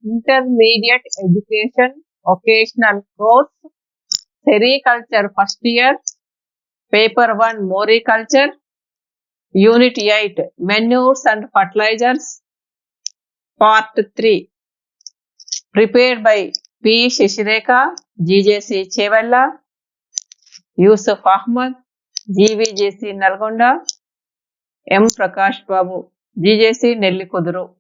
intermediate education, occasional course, sericulture first year, paper 1 moriculture, unit 8 manures and fertilizers, part 3 prepared by P. Shishireka, GJC Chevalla, Yusuf Ahmad, GVJC Nalgonda, M. Prakash Babu, GJC Nellikuduru.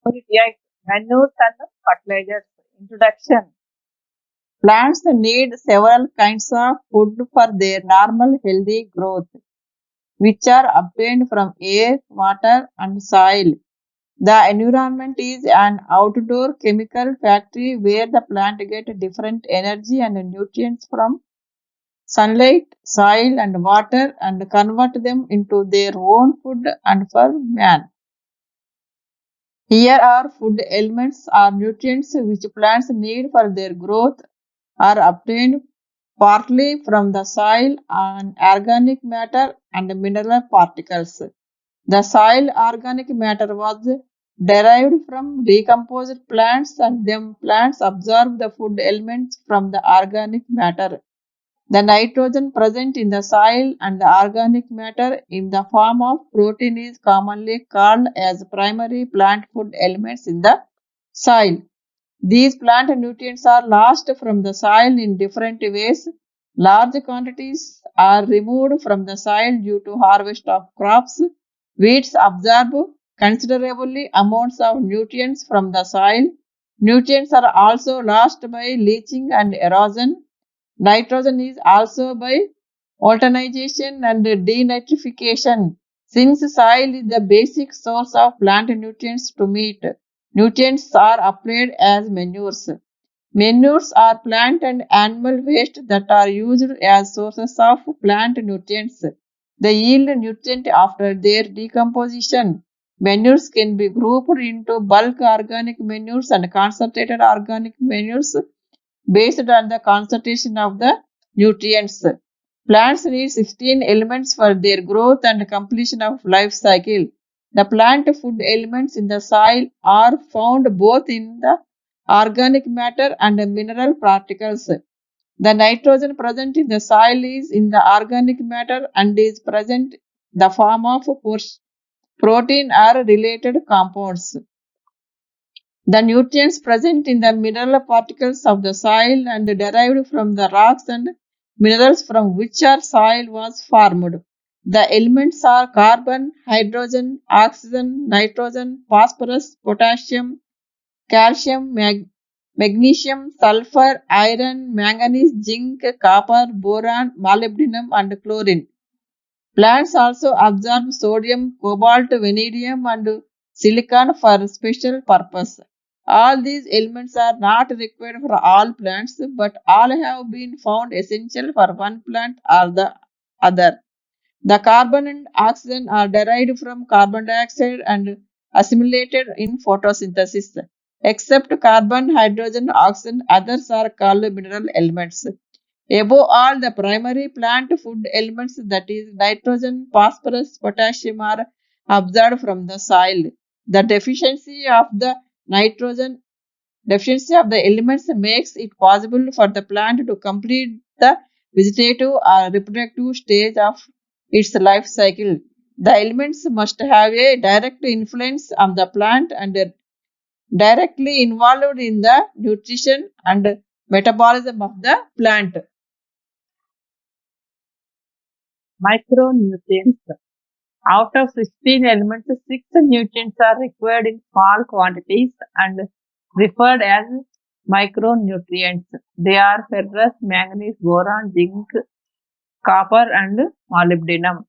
Unit 8 manures and fertilizers. Introduction. Plants need several kinds of food for their normal healthy growth, which are obtained from air, water, and soil. The environment is an outdoor chemical factory where the plant get different energy and nutrients from sunlight, soil, and water and convert them into their own food and for man. Here are food elements or nutrients which plants need for their growth are obtained partly from the soil and organic matter and mineral particles. The soil organic matter was derived from decomposed plants and them plants absorb the food elements from the organic matter. The nitrogen present in the soil and the organic matter in the form of protein is commonly called as primary plant food elements in the soil. These plant nutrients are lost from the soil in different ways. Large quantities are removed from the soil due to harvest of crops. Weeds absorb considerably amounts of nutrients from the soil. Nutrients are also lost by leaching and erosion. Nitrogen is also by alternization and denitrification. Since soil is the basic source of plant nutrients to meet, nutrients are applied as manures. Manures are plant and animal waste that are used as sources of plant nutrients. They yield nutrient after their decomposition. Manures can be grouped into bulk organic manures and concentrated organic manures based on the concentration of the nutrients. Plants need 16 elements for their growth and completion of life cycle. The plant food elements in the soil are found both in the organic matter and the mineral particles. The nitrogen present in the soil is in the organic matter and is present in the form of protein or related compounds. The nutrients present in the mineral particles of the soil and derived from the rocks and minerals from which our soil was formed. The elements are carbon, hydrogen, oxygen, nitrogen, phosphorus, potassium, calcium, magnesium, sulfur, iron, manganese, zinc, copper, boron, molybdenum, and chlorine. Plants also absorb sodium, cobalt, vanadium, and silicon for special purpose. All these elements are not required for all plants, but all have been found essential for one plant or the other. The carbon and oxygen are derived from carbon dioxide and assimilated in photosynthesis. Except carbon, hydrogen, oxygen, others are called mineral elements. Above all, the primary plant food elements, that is nitrogen, phosphorus, potassium, are absorbed from the soil. The nitrogen deficiency of the elements makes it possible for the plant to complete the vegetative or reproductive stage of its life cycle. The elements must have a direct influence on the plant and directly involved in the nutrition and metabolism of the plant. Micronutrients. Out of 16 elements, 6 nutrients are required in small quantities and referred as micronutrients. They are ferrous, manganese, boron, zinc, copper, and molybdenum.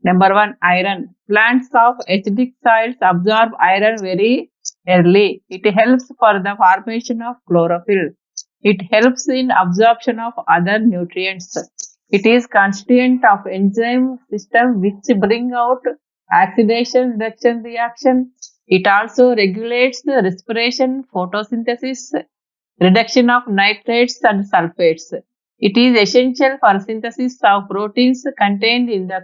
Number 1, iron. Plants of acidic soils absorb iron very early. It helps for the formation of chlorophyll. It helps in absorption of other nutrients. It is constituent of enzyme system which bring out oxidation reduction reaction. It also regulates the respiration, photosynthesis, reduction of nitrates and sulfates. It is essential for synthesis of proteins contained in the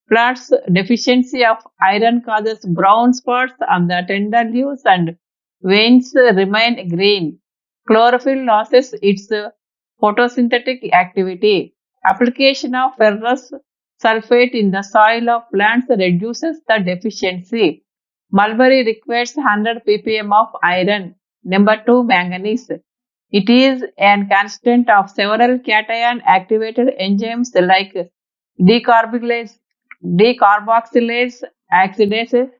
Plants deficiency of iron causes brown spots on the tender leaves and veins remain green. Chlorophyll loses its photosynthetic activity. Application of ferrous sulfate in the soil of plants reduces the deficiency. Mulberry requires 100 ppm of iron. Number 2, manganese. It is a constant of several cation activated enzymes like decarbylase, decarboxylase oxidases,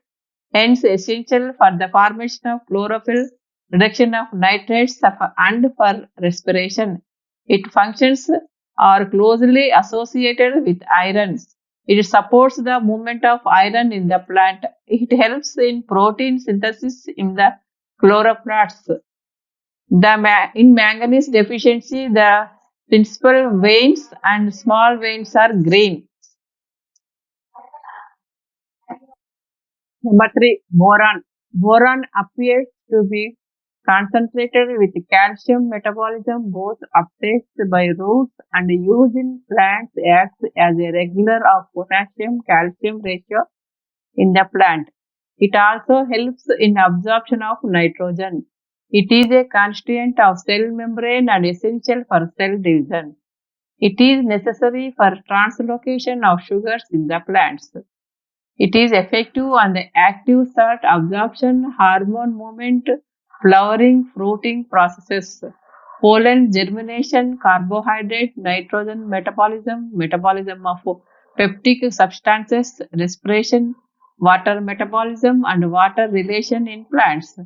hence essential for the formation of chlorophyll, reduction of nitrates, and for respiration. Its functions are closely associated with iron. It supports the movement of iron in the plant. It helps in protein synthesis in the chloroplasts. In manganese deficiency, the principal veins and small veins are green. Number 3, boron. Boron appears to be concentrated with calcium metabolism, both uptake by roots and used in plants acts as a regulator of potassium-calcium ratio in the plant. It also helps in absorption of nitrogen. It is a constituent of cell membrane and essential for cell division. It is necessary for translocation of sugars in the plants. It is effective on the active salt absorption, hormone movement, flowering, fruiting processes, pollen germination, carbohydrate, nitrogen metabolism, metabolism of peptic substances, respiration, water metabolism, and water relation in plants.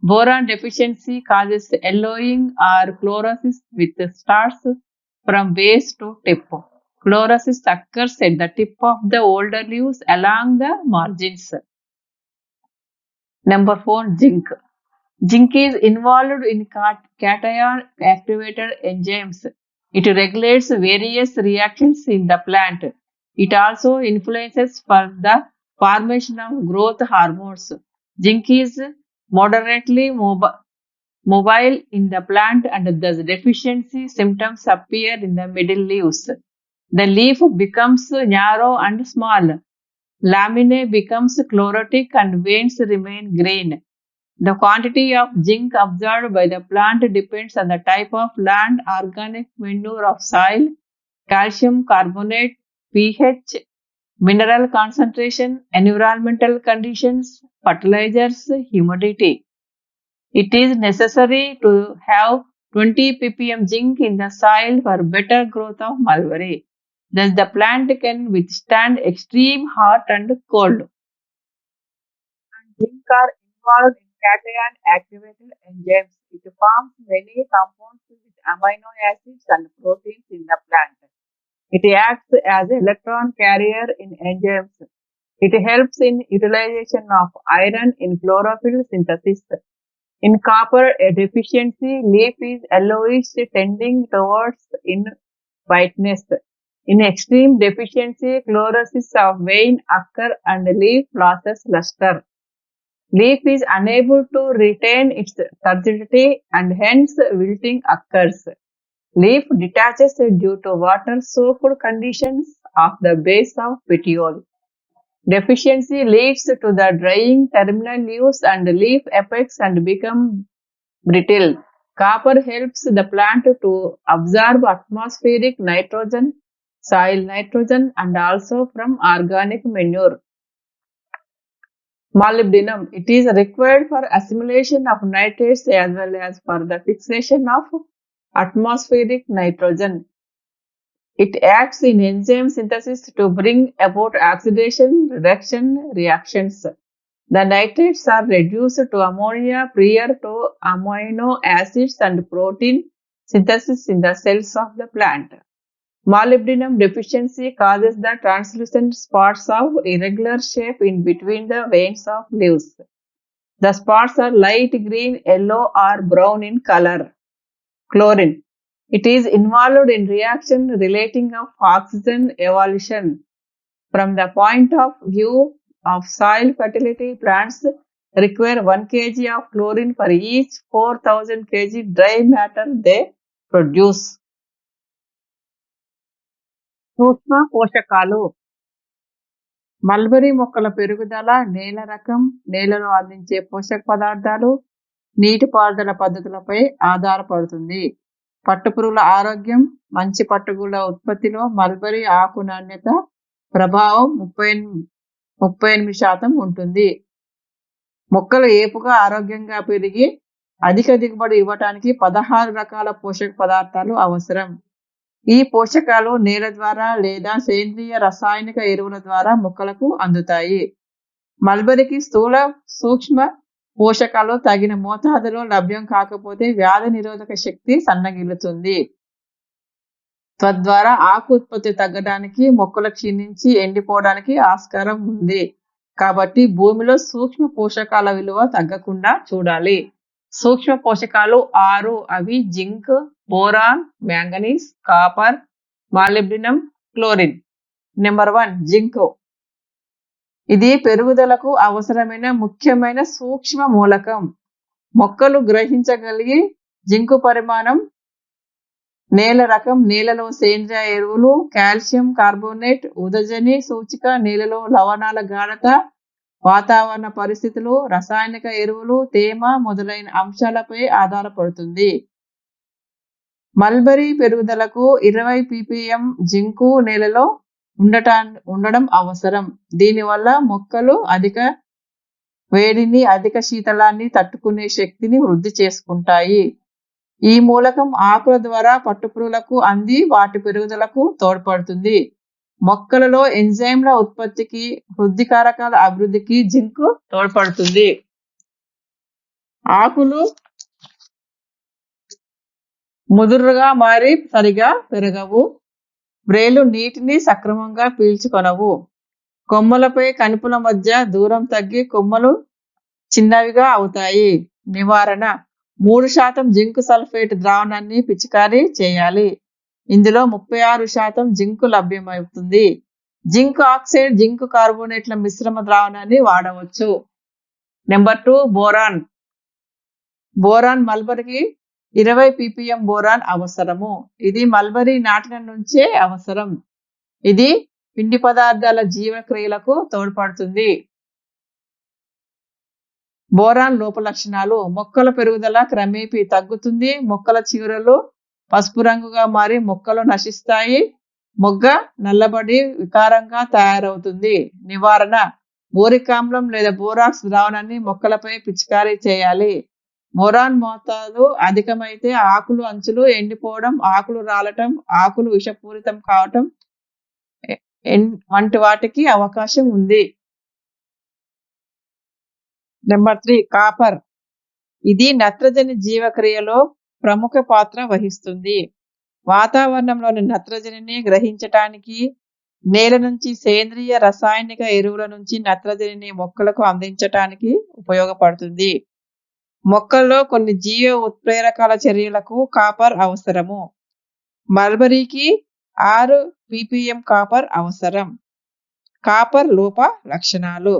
Boron deficiency causes yellowing or chlorosis with stars from base to tip. Chlorosis occurs at the tip of the older leaves along the margins. Number 4, zinc. Zinc is involved in cation activated enzymes. It regulates various reactions in the plant. It also influences for the formation of growth hormones. Zinc is moderately mobile in the plant and thus deficiency symptoms appear in the middle leaves. The leaf becomes narrow and small. Laminae becomes chlorotic and veins remain green. The quantity of zinc absorbed by the plant depends on the type of land, organic manure of soil, calcium carbonate, pH, mineral concentration, environmental conditions, fertilizers, humidity. It is necessary to have 20 ppm zinc in the soil for better growth of mulberry. Thus, the plant can withstand extreme hot and cold. Zinc are involved in cation activated enzymes. It forms many compounds with amino acids and proteins in the plant. It acts as electron carrier in enzymes. It helps in utilization of iron in chlorophyll synthesis. In copper deficiency, leaf is yellowish tending towards in whiteness. In extreme deficiency, chlorosis of vein occur and leaf loses luster. Leaf is unable to retain its turbidity and hence wilting occurs. Leaf detaches due to water-soaked conditions of the base of petiole. Deficiency leads to the drying terminal leaves and leaf apex and become brittle. Copper helps the plant to absorb atmospheric nitrogen, soil nitrogen, and also from organic manure. Molybdenum. It is required for assimilation of nitrates as well as for the fixation of atmospheric nitrogen. It acts in enzyme synthesis to bring about oxidation reduction reactions. The nitrates are reduced to ammonia prior to amino acids and protein synthesis in the cells of the plant. Molybdenum deficiency causes the translucent spots of irregular shape in between the veins of leaves. The spots are light green, yellow, or brown in color. Chlorine. It is involved in reaction relating of oxygen evolution. From the point of view of soil fertility, plants require 1 kg of chlorine for each 4000 kg dry matter they produce. సూక్ష్మ పోషకాలు mulberry మొక్కల పెరుగుదల నేల రకం, నేలలో అందించే పోషక పదార్థాలు, నీటిపారుదల పద్ధతులపై ఆధారపడుతుంది. పట్టుపురుగుల ఆరోగ్యం, మంచి పట్టుగుల ఉత్పత్తిలో మల్బరీ ఆకు నాణ్యత ప్రభావం 38% ఉంటుంది. మొక్కలు ఏపుగా ఆరోగ్యంగా పెరిగి అధిక దిగుబడి ఇవ్వటానికి 16 రకాల పోషక పదార్థాలు అవసరం. ఈ పోషకాలు నేల ద్వారా లేదా సేంద్రియ రసాయనిక ఎరువుల ద్వారా మొక్కలకు అందుతాయి. మల్బరీకి స్థూల, సూక్ష్మ పోషకాలు తగిన మోతాదులో లభ్యం కాకపోతే వ్యాధి నిరోధక శక్తి సన్నగిల్లుతుంది. తద్వారా ఆకు ఉత్పత్తి తగ్గడానికి, మొక్కలు క్షీణించి ఎండిపోవడానికి ఆస్కారం ఉంది. కాబట్టి భూమిలో సూక్ష్మ పోషకాల విలువ తగ్గకుండా చూడాలి. సూక్ష్మ పోషకాలు 6. అవి zinc, boron, manganese, copper, molybdenum, chlorine. Number 1 zinc. ఇది పెరుగుదలకు అవసరమైన ముఖ్యమైన సూక్ష్మ మూలకం. మొక్కలు గ్రహించగలిగి జింకు పరిమాణం, నేల రకం, నేలలో సేంద్రియ ఎరువులు, కాల్షియం కార్బోనేట్, ఉదజని సూచిక, నేలలో లవణాల గాఢత, వాతావరణ పరిస్థితులు, రసాయనిక ఎరువులు, తేమ మొదలైన అంశాలపై ఆధారపడుతుంది. మల్బరీ పెరుగుదలకు 20 ppm జింకు నేలలో ఉండడం అవసరం. దీనివల్ల మొక్కలు అధిక వేడిని, అధిక శీతలాన్ని తట్టుకునే శక్తిని వృద్ధి చేసుకుంటాయి. ఈ మూలకం ఆకుల ద్వారా పట్టుపురుగులకు అంది వాటి పెరుగుదలకు తోడ్పడుతుంది. మొక్కలలో ఎంజైమ్ల ఉత్పత్తికి, వృద్ధి కారకాల అభివృద్ధికి జింక్ తోడ్పడుతుంది. ఆకులు ముదురుగా మారి సరిగా పెరగవు. వ్రేళ్లు నీటిని సక్రమంగా పీల్చుకొనవు. కొమ్మలపై కణుపుల మధ్య దూరం తగ్గి కొమ్మలు చిన్నవిగా అవుతాయి. నివారణ: 3% జింక్ సల్ఫేట్ ద్రావణాన్ని పిచికారీ చేయాలి. ఇందులో 36% జింకు లభ్యమవుతుంది. జింక్ ఆక్సైడ్, జింక్ కార్బోనేట్ల మిశ్రమ ద్రావణాన్ని వాడవచ్చు. Number 2 boron. బోరాన్ మల్బరీకి 20 ppm బోరాన్ అవసరము. ఇది మల్బరీ నాటిన నుంచే అవసరం. ఇది పిండి పదార్థాల జీవక్రియలకు తోడ్పడుతుంది. బోరాన్ లోప లక్షణాలు: మొక్కల పెరుగుదల క్రమేపీ తగ్గుతుంది. మొక్కల చిగురలు పసుపు రంగుగా మారి మొక్కలు నశిస్తాయి. మొగ్గ నల్లబడి వికారంగా తయారవుతుంది. నివారణ: బోరిక్ ఆమ్లం లేదా బోరాక్స్ ద్రావణాన్ని మొక్కలపై పిచికారీ చేయాలి. బోరాన్ మోతాదు అధికమైతే ఆకులు అంచులు ఎండిపోవడం, ఆకులు రాలటం, ఆకులు విషపూరితం కావటం వంటి వాటికి అవకాశం ఉంది. Number 3 copper. ఇది నత్రజని జీవక్రియలో ప్రముఖ పాత్ర వహిస్తుంది. వాతావరణంలోని నత్రజనిని గ్రహించటానికి, నేల నుంచి సేంద్రియ రసాయనిక ఎరువుల నుంచి నత్రజనిని మొక్కలకు అందించటానికి ఉపయోగపడుతుంది. మొక్కల్లో కొన్ని జీవ ఉత్ప్రేరకాల చర్యలకు కాపర్ అవసరము. మల్బరీకి 6 ppm కాపర్ అవసరం. కాపర్ లోప లక్షణాలు: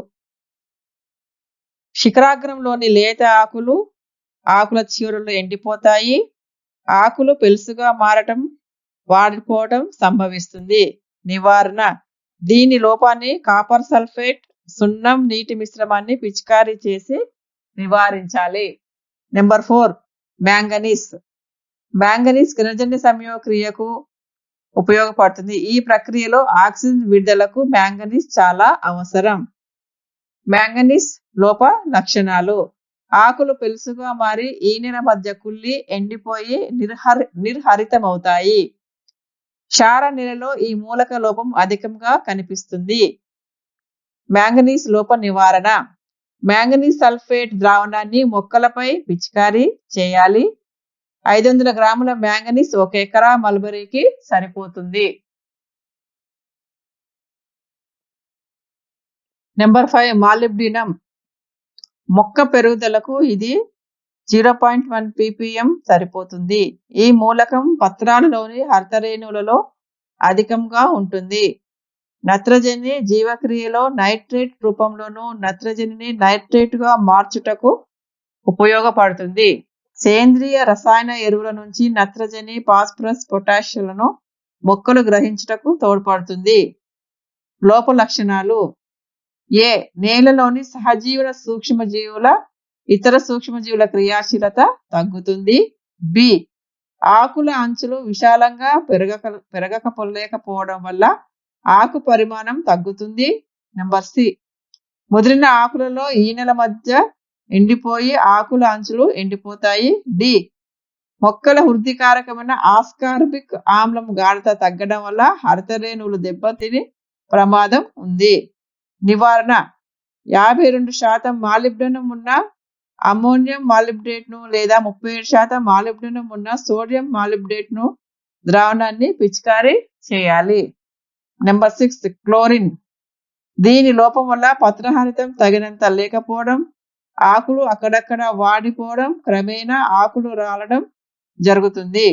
శిఖరాగ్రంలోని లేత ఆకుల చివరలు ఎండిపోతాయి. ఆకులు పెలుసుగా మారటం, వాడిపోవటం సంభవిస్తుంది. నివారణ: దీని లోపాన్ని కాపర్ సల్ఫేట్, సున్నం, నీటి మిశ్రమాన్ని పిచికారీ చేసి నివారించాలి. Number 4 manganese. మ్యాంగనీస్ కిరణజన్య సంయోగక్రియకు ఉపయోగపడుతుంది. ఈ ప్రక్రియలో ఆక్సిజన్ విడుదలకు మ్యాంగనీస్ చాలా అవసరం. మ్యాంగనీస్ లోప లక్షణాలు: ఆకులు పెలుసుగా మారి ఈనెల మధ్య కుళ్ళి ఎండిపోయి నిర్హరితమవుతాయి. క్షార నేలలో ఈ మూలక లోపం అధికంగా కనిపిస్తుంది. మ్యాంగనీస్ లోప నివారణ: మ్యాంగనీస్ సల్ఫేట్ ద్రావణాన్ని మొక్కలపై పిచికారీ చేయాలి. 500 గ్రాముల మ్యాంగనీస్ 1 ఎకరా మల్బరీకి సరిపోతుంది. Number 5 molybdenum. మొక్క పెరుగుదలకు ఇది 0.1 ppm సరిపోతుంది. ఈ మూలకం పత్రాలలోని హరితరేణువులలో అధికంగా ఉంటుంది. నత్రజని జీవక్రియలో నైట్రేట్ రూపంలోనూ నత్రజనిని నైట్రేటుగా మార్చుటకు ఉపయోగపడుతుంది. సేంద్రియ రసాయన ఎరువుల నుంచి నత్రజని, ఫాస్ఫరస్, పొటాషియంలను మొక్కలు గ్రహించుటకు తోడ్పడుతుంది. లోప లక్షణాలు: ఏ నేలలోని సహజీవుల సూక్ష్మజీవుల ఇతర సూక్ష్మజీవుల క్రియాశీలత తగ్గుతుంది. బి ఆకుల అంచులు విశాలంగా పెరగకపోవడం వల్ల ఆకు పరిమాణం తగ్గుతుంది. నెంబర్ సి ముదిరిన ఆకులలో ఈనెల మధ్య ఎండిపోయి ఆకుల అంచులు ఎండిపోతాయి. డి మొక్కల వృద్ధికారకమైన ఆస్కార్బిక్ ఆమ్లం గాఢత తగ్గడం వల్ల హరితరేణువులు దెబ్బతిని ప్రమాదం ఉంది. నివారణ 52% మాలిబ్డెనం ఉన్న అమ్మోనియం మాలిబ్డేట్ను లేదా 37% మాలిబ్డెనం ఉన్న సోడియం మాలిబ్డేట్ను ద్రావణాన్ని పిచికారీ చేయాలి. Number 6 chlorine. దీని లోపం వల్ల పత్రహరితం తగినంత లేకపోవడం, ఆకులు అక్కడక్కడ వాడిపోవడం, క్రమేణా ఆకులు రాలడం జరుగుతుంది.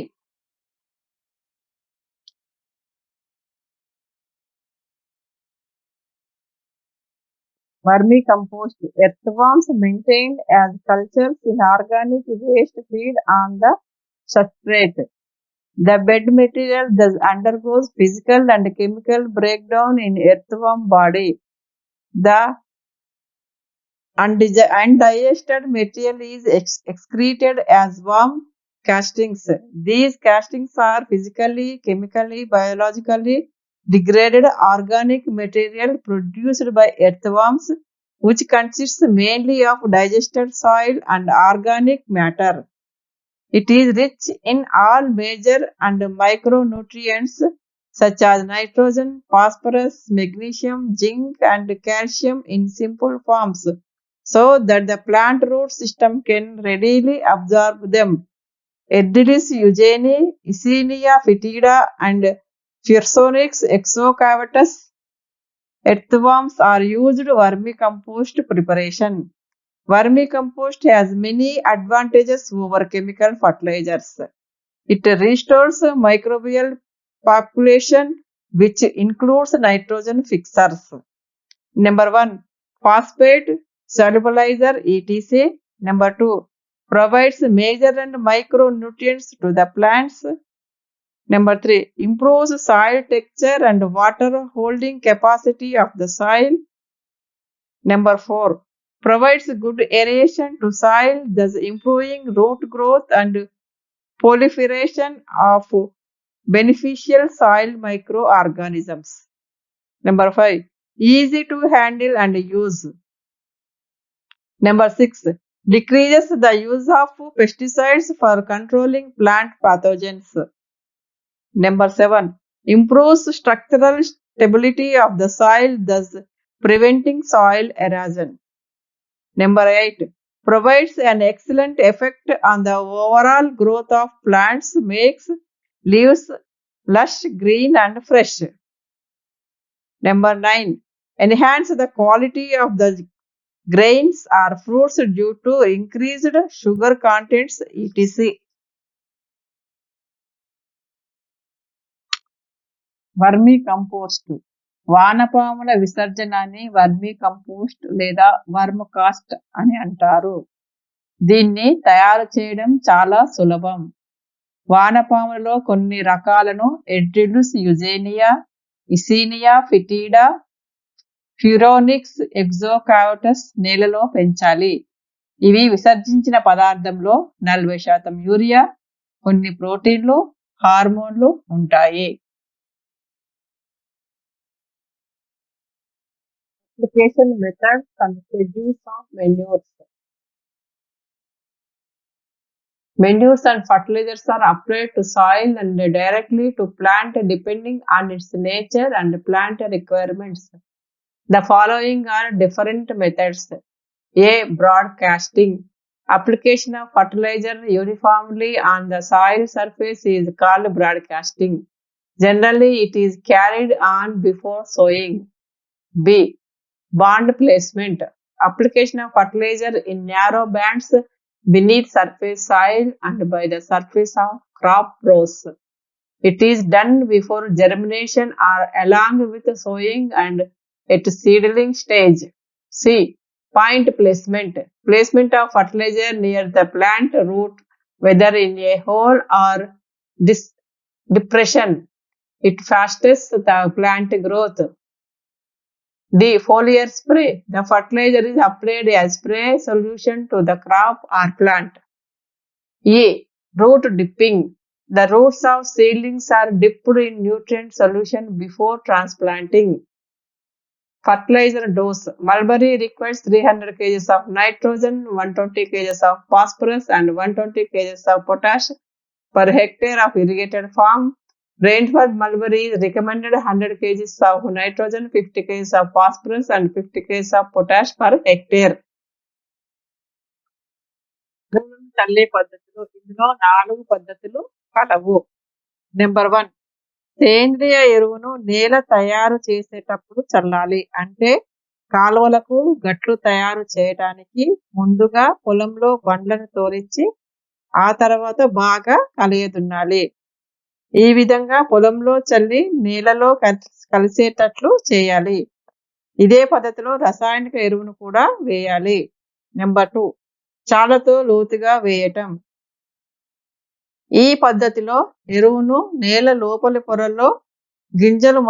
Vermicompost. Earthworms maintained as cultures in organic waste feed on the substrate. The bed material thus undergoes physical and chemical breakdown in earthworm body. The undigested material is excreted as worm castings. These castings are physically, chemically, biologically degraded organic material produced by earthworms, which consists mainly of digested soil and organic matter. It is rich in all major and micronutrients such as nitrogen, phosphorus, magnesium, zinc, and calcium in simple forms, so that the plant root system can readily absorb them. Aedes eugenie, Eisenia fetida, and Fusarium exocavatus earthworms are used vermicompost preparation. Vermicompost has many advantages over chemical fertilizers. It restores microbial population, which includes nitrogen fixers. Number 1, phosphate solubilizer etc. Number 2, provides major and micronutrients to the plants. Number 3, improves soil texture and water holding capacity of the soil. Number 4, provides good aeration to soil, thus improving root growth and proliferation of beneficial soil microorganisms. Number 5, easy to handle and use. Number 6, decreases the use of pesticides for controlling plant pathogens. Number 7, improves structural stability of the soil, thus preventing soil erosion. Number 8, provides an excellent effect on the overall growth of plants, makes leaves lush, green, and fresh. Number 9, enhance the quality of the grains or fruits due to increased sugar contents etc. Vermi compost. వానపాముల విసర్జనాన్ని vermi compost లేదా worm cost అని అంటారు. దీన్ని తయారు చేయడం చాలా సులభం. వానపాములలో కొన్ని రకాలను ఎడ్రిల్స్ యుజేనియా, ఇసీనియా ఫిటిడా, ఫ్యూరోనిక్స్ ఎగ్జోకావటస్ నేలలో పెంచాలి. ఇవి విసర్జించిన పదార్థంలో 40% యూరియా, కొన్ని ప్రోటీన్లు, హార్మోన్లు ఉంటాయి. Application methods and schedules of manures. Manures and fertilizers are applied to soil and directly to plant depending on its nature and plant requirements. The following are different methods. A. Broadcasting. Application of fertilizer uniformly on the soil surface is called broadcasting. Generally, it is carried on before sowing. B. Bond placement. Application of fertilizer in narrow bands beneath surface soil and by the surface of crop rows. It is done before germination or along with sowing and at seedling stage. C. Point placement. Placement of fertilizer near the plant root, whether in a hole or depression. It fastens the plant growth. D. Foliar spray. The fertilizer is applied as spray solution to the crop or plant. A. Root dipping. The roots of seedlings are dipped in nutrient solution before transplanting. Fertilizer dose. Mulberry requires 300 kg of nitrogen, 120 kg of phosphorus and 120 kg of potash per hectare of irrigated farm. Rainfall mulberry is recommended 100 kg of nitrogen, 50 kg of phosphorus and 50 kg of potash per hectare. చల్లే పద్ధతులు. ఇందులో 4 పద్ధతులు కలవు. Number 1, సేంద్రియ ఎరువును నేల తయారు చేసేటప్పుడు చల్లాలి. అంటే కాలువలకు గట్లు తయారు చేయడానికి ముందుగా పొలంలో బండ్లను తోలించి ఆ తర్వాత బాగా కలియదున్నాలి. ఈ విధంగా పొలంలో చల్లి నేలలో కలిసేటట్లు చేయాలి. ఇదే పద్ధతిలో రసాయనిక ఎరువును కూడా వేయాలి. నెంబర్ 2, చాలతో లోతుగా వేయటం. ఈ పద్ధతిలో ఎరువును నేల లోపలి పొరల్లో గింజలు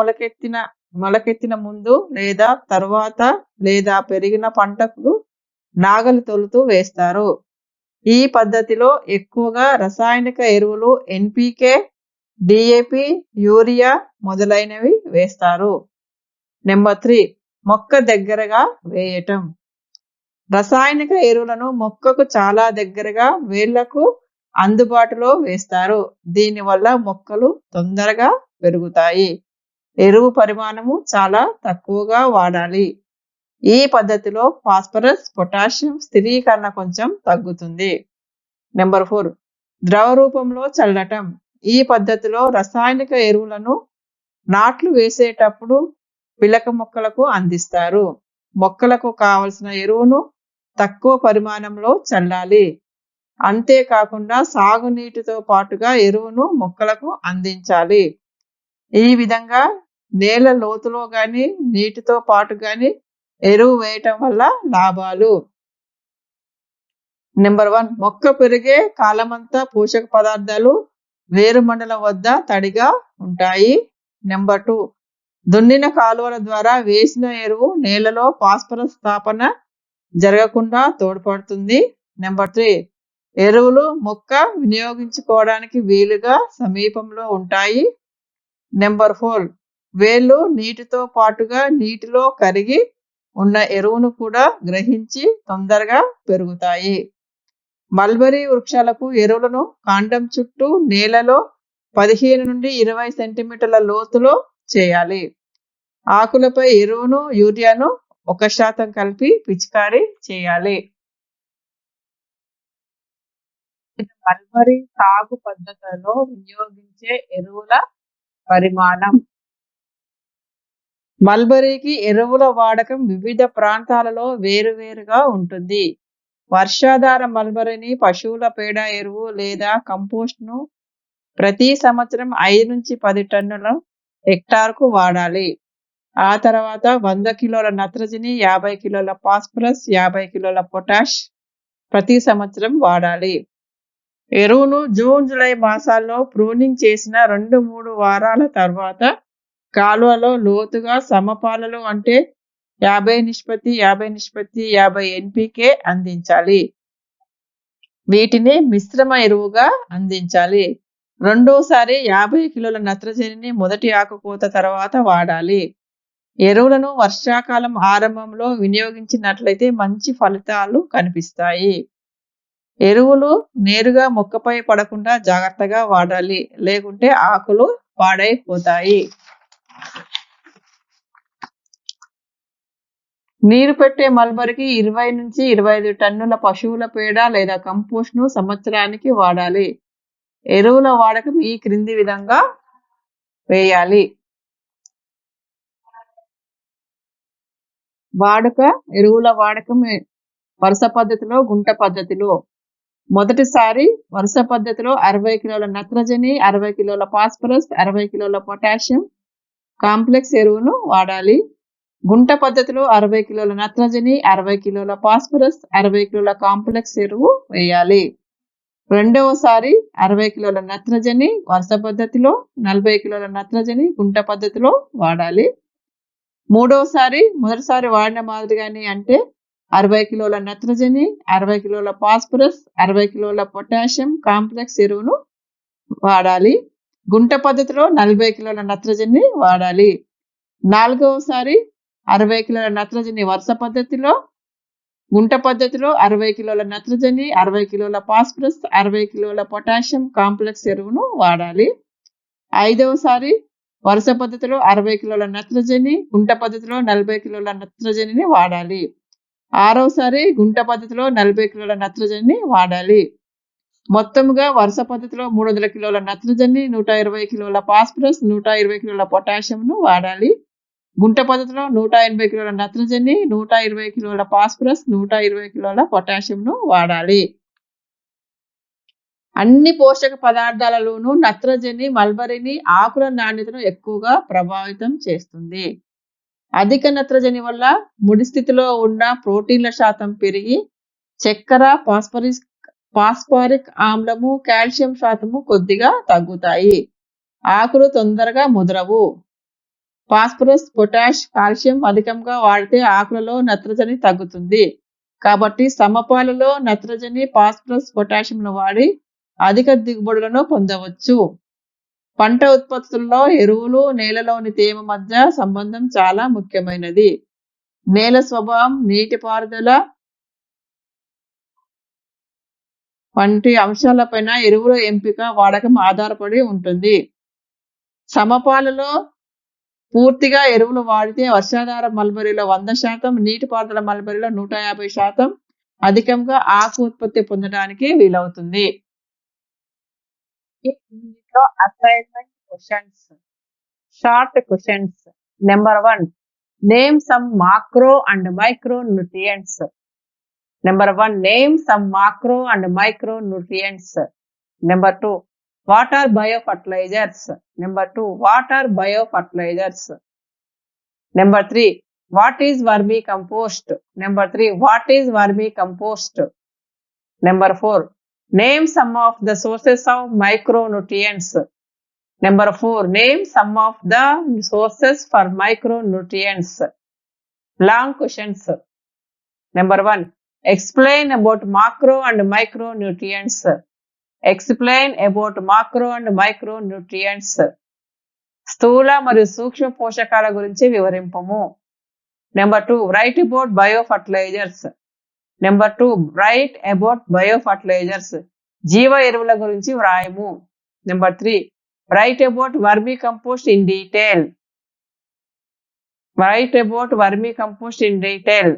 మొలకెత్తిన ముందు లేదా తర్వాత లేదా పెరిగిన పంటకు నాగలి తొలుతూ వేస్తారు. ఈ పద్ధతిలో ఎక్కువగా రసాయనిక ఎరువులు ఎన్పికే, డిఏపి, యూరియా మొదలైనవి వేస్తారు. నెంబర్ 3, మొక్క దగ్గరగా వేయటం. రసాయనిక ఎరువులను మొక్కకు చాలా దగ్గరగా వేళ్లకు అందుబాటులో వేస్తారు. దీనివల్ల మొక్కలు తొందరగా పెరుగుతాయి. ఎరువు పరిమాణము చాలా తక్కువగా వాడాలి. ఈ పద్ధతిలో ఫాస్ఫరస్, పొటాషియం స్థిరీకరణ కొంచెం తగ్గుతుంది. నెంబర్ 4, ద్రవ రూపంలో చల్లటం. ఈ పద్ధతిలో రసాయనిక ఎరువులను నాట్లు వేసేటప్పుడు పిలక మొక్కలకు అందిస్తారు. మొక్కలకు కావలసిన ఎరువును తక్కువ పరిమాణంలో చల్లాలి. అంతేకాకుండా సాగునీటితో పాటుగా ఎరువును మొక్కలకు అందించాలి. ఈ విధంగా నేల లోతులో గాని నీటితో పాటు గాని ఎరువు వేయటం వల్ల లాభాలు. నెంబర్ 1, మొక్క పెరిగే కాలమంతా పోషక పదార్థాలు వేరు మండలం వద్ద తడిగా ఉంటాయి. నెంబర్ 2, దున్నిన కాలువల ద్వారా వేసిన ఎరువు నేలలో ఫాస్ఫరస్ స్థాపన జరగకుండా తోడ్పడుతుంది. నెంబర్ 3, ఎరువులు మొక్క వినియోగించుకోవడానికి వీలుగా సమీపంలో ఉంటాయి. నెంబర్ 4, వేళ్ళు నీటితో పాటుగా నీటిలో కరిగి ఉన్న ఎరువును కూడా గ్రహించి తొందరగా పెరుగుతాయి. మల్బరీ వృక్షాలకు ఎరువులను కాండం చుట్టూ నేలలో 15 నుండి 20 సెంటీమీటర్ల లోతులో చేయాలి. ఆకులపై ఎరువును యూరియాను 1% కలిపి పిచికారీ చేయాలి. మల్బరీ సాగు పద్ధతులలో వినియోగించే ఎరువుల పరిమాణం. మల్బరీకి ఎరువుల వాడకం వివిధ ప్రాంతాలలో వేరువేరుగా ఉంటుంది. వర్షాధార మల్బరీని పశువుల పేడ ఎరువు లేదా కంపోస్ట్ను ప్రతి సంవత్సరం 5 నుంచి 10 టన్నుల హెక్టార్కు వాడాలి. ఆ తర్వాత 100 కిలోల నత్రజని, 50 కిలోల ఫాస్ఫరస్, 50 కిలోల పొటాష్ ప్రతి సంవత్సరం వాడాలి. ఎరువును జూన్, జూలై మాసాల్లో ప్రూనింగ్ చేసిన 2-3 వారాల తర్వాత కాలువలో లోతుగా సమపాలలో అంటే 50-50 ఎన్పికే అందించాలి. వీటిని మిశ్రమ ఎరువుగా అందించాలి. రెండోసారి 50 కిలోల నత్రజనిని మొదటి ఆకుకోత తర్వాత వాడాలి. ఎరువులను వర్షాకాలం ఆరంభంలో వినియోగించినట్లయితే మంచి ఫలితాలు కనిపిస్తాయి. ఎరువులు నేరుగా మొక్కపై పడకుండా జాగ్రత్తగా వాడాలి, లేకుంటే ఆకులు పాడైపోతాయి. నీరు పెట్టే మల్బరీకి 20 నుంచి 25 టన్నుల పశువుల పేడ లేదా కంపోస్ట్ను సంవత్సరానికి వాడాలి. ఎరువుల వాడకం ఈ క్రింది విధంగా వేయాలి. ఎరువుల వాడకం వరుస పద్ధతిలో, గుంట పద్ధతిలో. మొదటిసారి వరుస పద్ధతిలో 60 కిలోల నత్రజని, 60 కిలోల ఫాస్ఫరస్, 60 కిలోల పొటాషియం కాంప్లెక్స్ ఎరువును వాడాలి. గుంట పద్ధతిలో 60 కిలోల నత్రజని, 60 కిలోల ఫాస్ఫరస్, 60 కిలోల కాంప్లెక్స్ ఎరువు వేయాలి. రెండవసారి 60 కిలోల నత్రజని వరుస పద్ధతిలో, 40 కిలోల నత్రజని గుంట పద్ధతిలో వాడాలి. మూడోసారి మొదటిసారి వాడిన మాదిరిగానే అంటే 60 కిలోల నత్రజని, 60 కిలోల ఫాస్ఫరస్, 60 కిలోల పొటాషియం కాంప్లెక్స్ ఎరువును వాడాలి. గుంట పద్ధతిలో 40 కిలోల నత్రజని వాడాలి. నాలుగవసారి 60 కిలోల నత్రజని వరుస పద్ధతిలో, గుంట పద్ధతిలో 60 కిలోల నత్రజని, 60 కిలోల ఫాస్ఫరస్, 60 కిలోల పొటాషియం కాంప్లెక్స్ ఎరువును వాడాలి. ఐదవసారి వరుస పద్ధతిలో 60 కిలోల నత్రజని, గుంట పద్ధతిలో 40 కిలోల నత్రజనిని వాడాలి. ఆరవసారి గుంట పద్ధతిలో 40 కిలోల నత్రజనిని వాడాలి. మొత్తముగా వరుస పద్ధతిలో 300 కిలోల నత్రజని, 120 కిలోల ఫాస్ఫరస్, 120 కిలోల పొటాషియంను వాడాలి. గుంట పద్ధతిలో 180 కిలోల నత్రజని, 120 కిలోల ఫాస్ఫరస్, 120 కిలోల పొటాషియంను వాడాలి. అన్ని పోషక పదార్థాలలోనూ నత్రజని మల్బరీని ఆకుల నాణ్యతను ఎక్కువగా ప్రభావితం చేస్తుంది. అధిక నత్రజని వల్ల ముడి స్థితిలో ఉన్న ప్రోటీన్ల శాతం పెరిగి చక్కెర, ఫాస్ఫారిక్ ఆమ్లము, కాల్షియం శాతము కొద్దిగా తగ్గుతాయి. ఆకులు తొందరగా ముదరవు. ఫాస్ఫరస్, పొటాష్, కాల్షియం అధికంగా వాడితే ఆకులలో నత్రజని తగ్గుతుంది. కాబట్టి సమపాలలో నత్రజని, ఫాస్ఫరస్, పొటాషియంను వాడి అధిక దిగుబడులను పొందవచ్చు. పంట ఉత్పత్తుల్లో ఎరువులు, నేలలోని తేమ మధ్య సంబంధం చాలా ముఖ్యమైనది. నేల స్వభావం, నీటిపారుదల వంటి అంశాలపైన ఎరువుల ఎంపిక, వాడకం ఆధారపడి ఉంటుంది. సమపాలలో పూర్తిగా ఎరువులు వాడితే వర్షాధార మల్బరీలో 100%, నీటిపారుదల మల్బరీలో 150% అధికంగా ఆకు ఉత్పత్తి పొందడానికి వీలవుతుంది. Assignment questions, short questions. Number 1, name some macro and micro nutrients. Number 1, name some macro and micro nutrients. Number 2, what are biofertilizers? Number 2, what are biofertilizers? Number 3, what is vermicompost? Number 3, what is vermicompost? Number 4, name some of the sources of micronutrients. Number 4, name some of the sources for micronutrients. Long questions. Number 1, explain about macro and micronutrients. Explain about macro and micronutrients. స్థూల మరియు సూక్ష్మ పోషకాల గురించి వివరింపము. Number 2, write about biofertilizers. Number 2, write about biofertilizers. జీవ ఎరువుల గురించి వ్రాయము. Number 3, write about vermicompost in detail. Write about vermicompost in detail.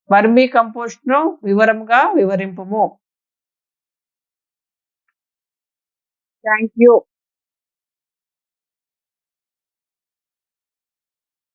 Vermi compost ను వివరంగా వివరింపుము. Thank you.